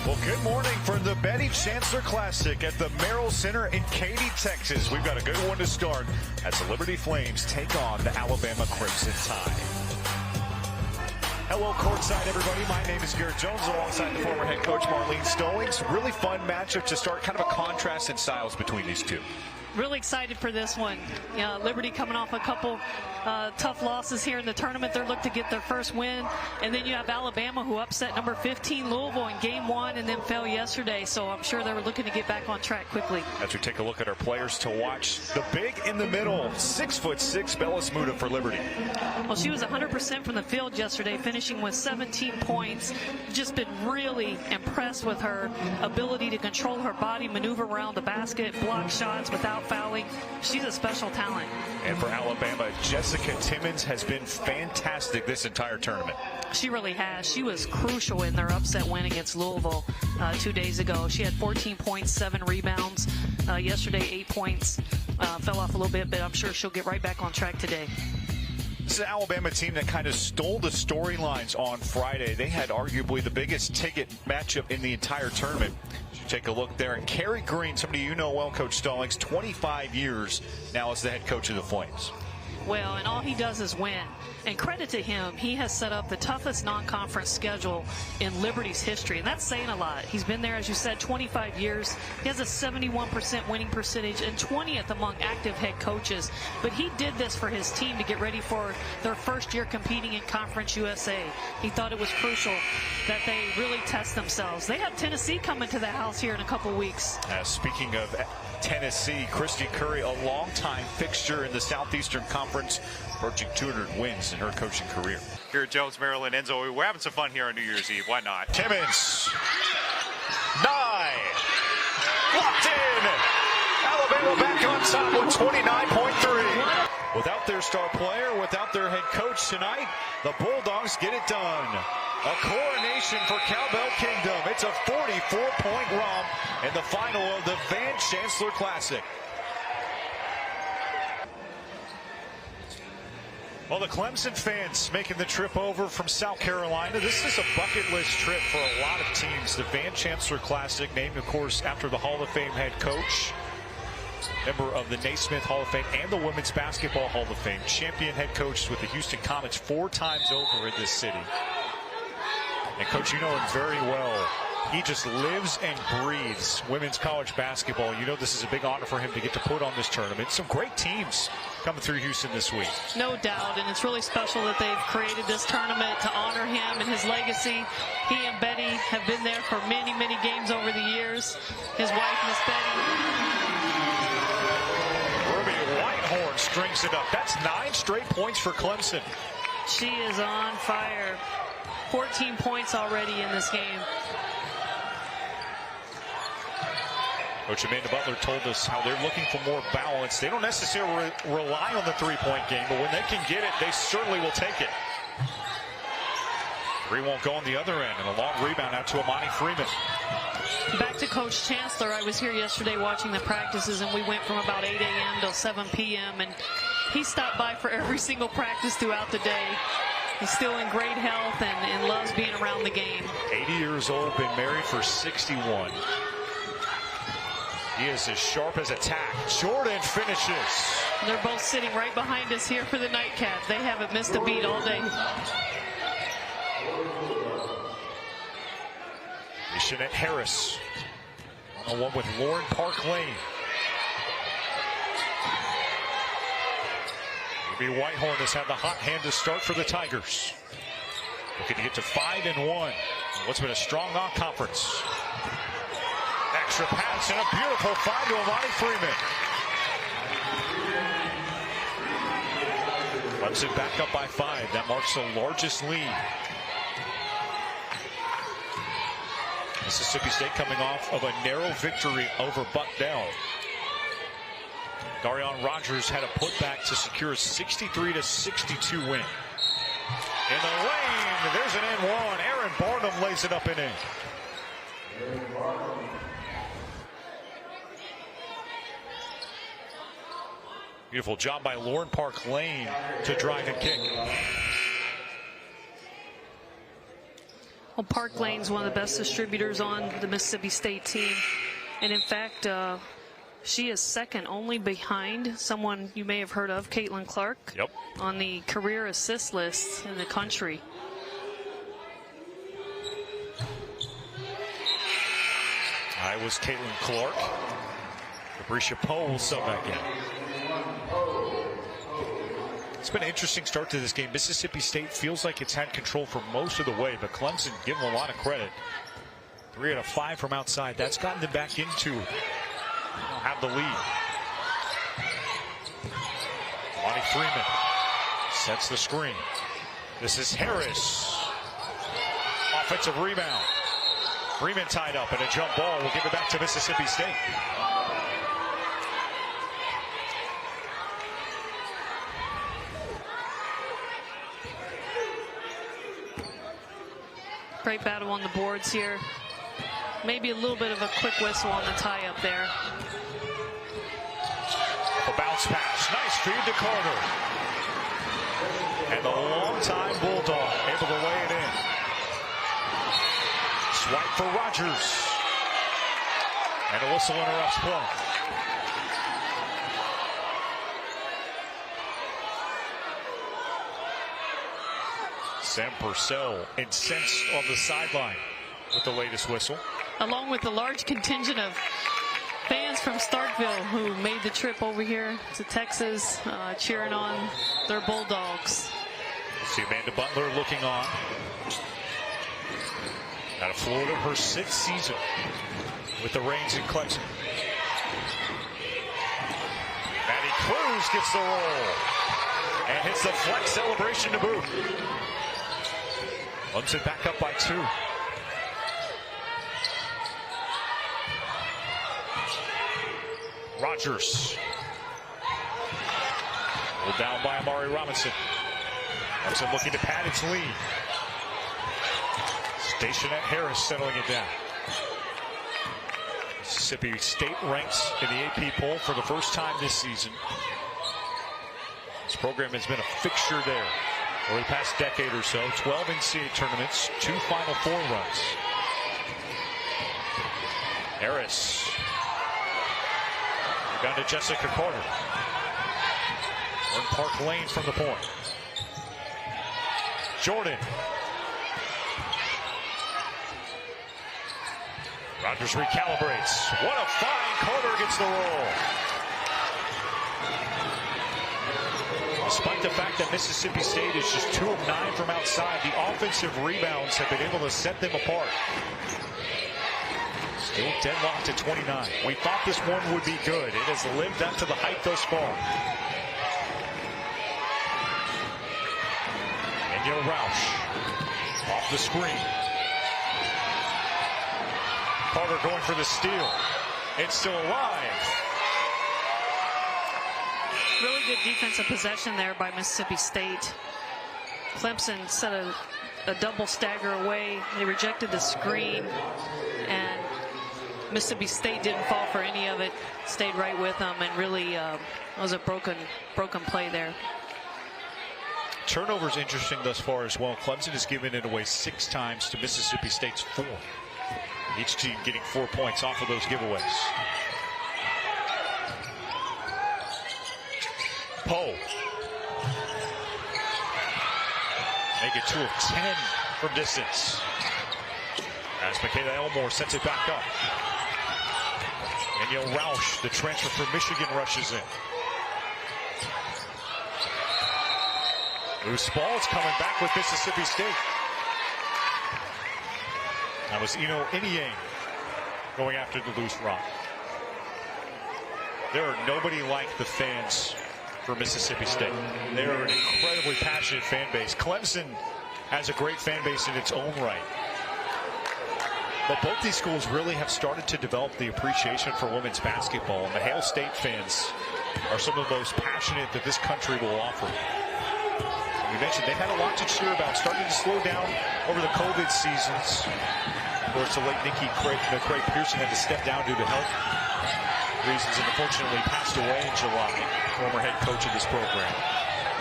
Well, good morning from the Betty Chancellor Classic at the Merrill Center in Katy, Texas. We've got a good one to start as the Liberty Flames take on the Alabama Crimson Tide. Hello, courtside, everybody. My name is Garrett Jones alongside the former head coach Marlene Stallings. Really fun matchup to start, kind of a contrast in styles between these two. Really excited for this one. Liberty coming off a couple tough losses here in the tournament. They're looking to get their first win. And then you have Alabama, who upset number 15 Louisville in game one and then fell yesterday. So I'm sure they were looking to get back on track quickly. As we take a look at our players to watch, the big in the middle, 6'6" Bella Smuda for Liberty. Well, she was 100% from the field yesterday, finishing with 17 points. Just been really impressed with her ability to control her body, maneuver around the basket, block shots without fouling. She's a special talent. And for Alabama, Jessica Timmons has been fantastic this entire tournament. She really has. She was crucial in their upset win against Louisville 2 days ago. She had 14 points, 7 rebounds. Yesterday, 8 points. Fell off a little bit, but I'm sure she'll get right back on track today. This is an Alabama team that kind of stole the storylines on Friday. They had arguably the biggest ticket matchup in the entire tournament. Take a look there. And Kerry Green, somebody you know well, Coach Stallings, 25 years now as the head coach of the Flames. Well, and all he does is win. And credit to him, he has set up the toughest non-conference schedule in Liberty's history. And that's saying a lot. He's been there, as you said, 25 years. He has a 71% winning percentage and 20th among active head coaches. But he did this for his team to get ready for their first year competing in Conference USA. He thought it was crucial that they really test themselves. They have Tennessee coming to the house here in a couple weeks. Speaking of Tennessee, Christy Curry, a longtime fixture in the Southeastern Conference, approaching 200 wins in her coaching career. Here at Jones, Maryland, Enzo, we're having some fun here on New Year's Eve. Why not? Timmons. 9. Locked in. Alabama back on top with 29.3. Without their star player, without their head coach tonight, the Bulldogs get it done. A coronation for Cowbell Kingdom. It's a 44-point romp in the final of the Van Chancellor Classic. Well, the Clemson fans making the trip over from South Carolina. This is a bucket list trip for a lot of teams. The Van Chancellor Classic, named, of course, after the Hall of Fame head coach, member of the Naismith Hall of Fame and the Women's Basketball Hall of Fame, champion head coach with the Houston Comets 4 times over in this city. And, Coach, you know him very well. He just lives and breathes women's college basketball. You know this is a big honor for him to get to put on this tournament. Some great teams coming through Houston this week. No doubt, and it's really special that they've created this tournament to honor him and his legacy. He and Betty have been there for many, many games over the years. His wife, Miss Betty. Ruby Whitehorn strings it up. That's 9 straight points for Clemson. She is on fire. 14 points already in this game. Coach Amanda Butler told us how they're looking for more balance. They don't necessarily rely on the three-point game, but when they can get it, they certainly will take it. 3 won't go on the other end, and a long rebound out to Amani Freeman. Back to Coach Chancellor. I was here yesterday watching the practices, and we went from about 8 a.m. till 7 p.m., and he stopped by for every single practice throughout the day. He's still in great health and loves being around the game. 80 years old, been married for 61. He is as sharp as a tack. Jordan finishes. They're both sitting right behind us here for the nightcap. They haven't missed a beat all day. Jeanette Harris one-on-one with Lauren Park Lane. Ruby Whitehorn has had the hot hand to start for the Tigers. Looking to get to 5-1. What's been a strong non-conference. Extra pass and a beautiful find to Amani Freeman. Clemson back up by 5. That marks the largest lead. Mississippi State coming off of a narrow victory over Bucknell. Darion Rogers had a putback to secure a 63-62 win. In the lane, there's an N1. Aaron Barnum lays it up and in. Beautiful job by Lauren Park Lane to drive and kick. Well, Park Lane's one of the best distributors on the Mississippi State team. And in fact, she is second only behind someone you may have heard of, Caitlin Clark, Yep. on the career assist list in the country. Iowa's Caitlin Clark. Cabricia Poe will sub back in. It's been an interesting start to this game. Mississippi State feels like it's had control for most of the way, but Clemson give them a lot of credit. 3 out of 5 from outside. That's gotten them back into have the lead. Lonnie Freeman sets the screen. This is Harris. Offensive rebound. Freeman tied up, and a jump ball will give it back to Mississippi State. Great battle on the boards here. Maybe a little bit of a quick whistle on the tie-up there. The bounce pass. Nice feed to Carter. And the long-time Bulldog able to lay it in. Swipe for Rogers. And a whistle interrupts play. Sam Purcell incensed on the sideline with the latest whistle. Along with the large contingent of fans from Starkville who made the trip over here to Texas, cheering on their Bulldogs. See Amanda Butler looking on. Out of Florida, her 6th season with the reins in Clemson. Maddie Cruz gets the roll and hits the flex celebration to boot. Clemson back up by 2. Rogers. Pulled down by Amari Robinson. Clemson looking to pad its lead. Stationette Harris settling it down. Mississippi State ranks in the AP poll for the first time this season. This program has been a fixture there over the past decade or so. 12 NCAA tournaments, 2 Final Four runs. Harris. Down to Jessica Carter. One Park Lane from the point. Jordan. Rogers recalibrates. What a find. Carter gets the roll. Despite the fact that Mississippi State is just 2 of 9 from outside, the offensive rebounds have been able to set them apart. Still deadlocked at 29. We thought this one would be good. It has lived up to the hype thus far. And Roush off the screen. Carter going for the steal. It's still alive. Really good defensive possession there by Mississippi State. Clemson set a double stagger away. They rejected the screen, and Mississippi State didn't fall for any of it. Stayed right with them, and really was a broken play there. Turnovers interesting thus far as well. Clemson has given it away 6 times to Mississippi State's 4. Each team getting 4 points off of those giveaways. Poe. Make it 2 of 10 from distance. As Michaela Elmore sets it back up. Danielle Roush, the transfer from Michigan, rushes in. Loose ball is coming back with Mississippi State. That was Ino Iniang going after the loose rock. There are nobody like the fans for Mississippi State. They are an incredibly passionate fan base. Clemson has a great fan base in its own right. But both these schools really have started to develop the appreciation for women's basketball. And the Hail State fans are some of the most passionate that this country will offer. And we mentioned they've had a lot to cheer about, starting to slow down over the COVID seasons. Of course, the late Craig Pearson had to step down due to health reasons and unfortunately passed away in July. Former head coach of this program.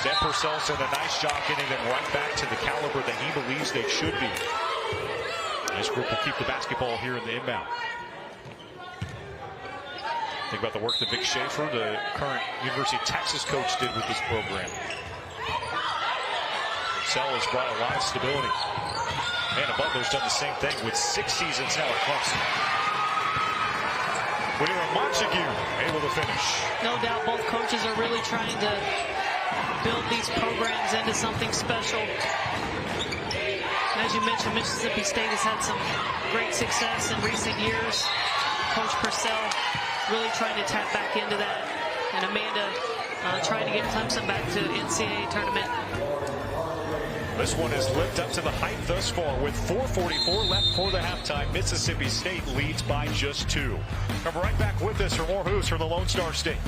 Sam Purcell's done a nice job getting them right back to the caliber that he believes they should be. This group will keep the basketball here in the inbound. Think about the work that Vic Schaefer, the current University of Texas coach, did with this program. Purcell has brought a lot of stability. And Butler's done the same thing with 6 seasons now at Clemson. Wheeler Montague able to finish. No doubt both coaches are really trying to build these programs into something special. As you mentioned, Mississippi State has had some great success in recent years. Coach Purcell really trying to tap back into that. And Amanda trying to get Clemson back to NCAA tournament. This one has lived up to the hype thus far with 4:44 left for the halftime. Mississippi State leads by just 2. Come right back with us for more hoops from the Lone Star State.